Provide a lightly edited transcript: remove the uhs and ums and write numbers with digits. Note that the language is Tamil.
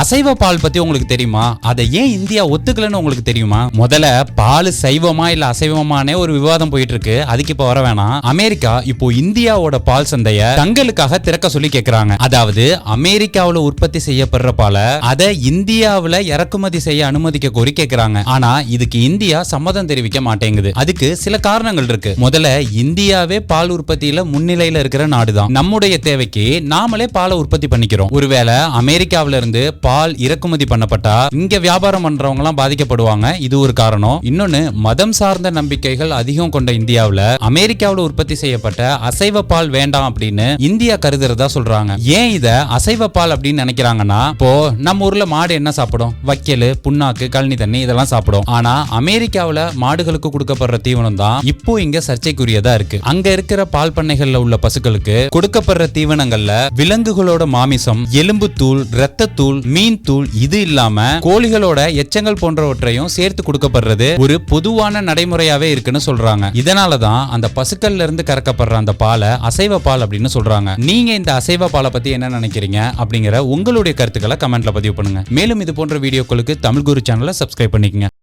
அசைவ பால் பத்தி உங்களுக்கு தெரியுமா? அதை ஏன் இந்தியா ஒத்துக்கலன்னு உங்களுக்கு தெரியுமா? முதல்ல பால் சைவமா இல்ல அசைவமானே ஒரு விவாதம் போயிட்டு இருக்கு. அதுக்கு இப்ப வர வேணாம். அமெரிக்கா இப்போ இந்தியாவோட பால் சந்தைய தங்களுக்காக திறக்க சொல்லி கேக்குறாங்க. அதாவது அமெரிக்காவுல உற்பத்தி செய்யப்படுற பாலை அதை இந்தியாவுல இறக்குமதி செய்ய அனுமதிக்க கோரி கேக்குறாங்க. ஆனா இதுக்கு இந்தியா சம்மதம் தெரிவிக்க மாட்டேங்குது. அதுக்கு சில காரணங்கள் இருக்கு. முதல்ல இந்தியாவே பால் உற்பத்தியில முன்னிலையில இருக்கிற நாடுதான். நம்முடைய தேவைக்கு நாமளே பாலை உற்பத்தி பண்ணிக்கிறோம். ஒருவேளை அமெரிக்காவில இருந்து பால் இறக்குமதி பண்ணப்பட்டா இங்க வியாபாரம் பண்றவங்க எல்லாம் பாதிக்கப்படுவாங்க. இது ஒரு காரணம். இன்னொன்னு, மதம் சார்ந்த நம்பிக்கைகள் அதிகம் கொண்ட இந்தியாவுல அமெரிக்காவுல உற்பத்தி செய்யப்பட்ட அசைவ பால் வேண்டாம் அப்படின்னு இந்தியா கருதுறதா சொல்றாங்க. ஏன் இத அசைவ பால் அப்படின்னு நினைக்கிறாங்கன்னா, இப்போ நம்ம ஊர்ல மாடு என்ன சாப்பிடும்? வைக்கல், புண்ணாக்கு, கழனி தண்ணி இதெல்லாம் சாப்பிடும். ஆனா அமெரிக்காவுல மாடுகளுக்கு கொடுக்கப்படுற தீவனம் தான் இப்போ இங்க சர்ச்சைக்குரியதா இருக்கு. அங்க இருக்கிற பால் பண்ணைகள்ல உள்ள பசுக்களுக்கு கொடுக்கப்படுற தீவனங்கள்ல விலங்குகளோட மாமிசம், எலும்பு தூள், இரத்த தூள், மீன் தூள், இது இல்லாம கோழிகளோட எச்சங்கள் போன்றவற்றையும் சேர்த்து கொடுக்கப்படுறது ஒரு பொதுவான நடைமுறையாவே இருக்குன்னு சொல்றாங்க. இதனாலதான் அந்த பசுக்கள்ல இருந்து கறக்கப்படுற அந்த பாலை அசைவ பால் அப்படின்னு சொல்றாங்க. நீங்க இந்த அசைவ பாலை பத்தி என்ன நினைக்கிறீங்க அப்படிங்கிற உங்களுடைய கருத்துக்களை கமெண்ட்ல பதிவு பண்ணுங்க. மேலும் இது போன்ற வீடியோக்களுக்கு தமிழ் குரு சேனலை சப்ஸ்கிரைப் பண்ணிக்கங்க.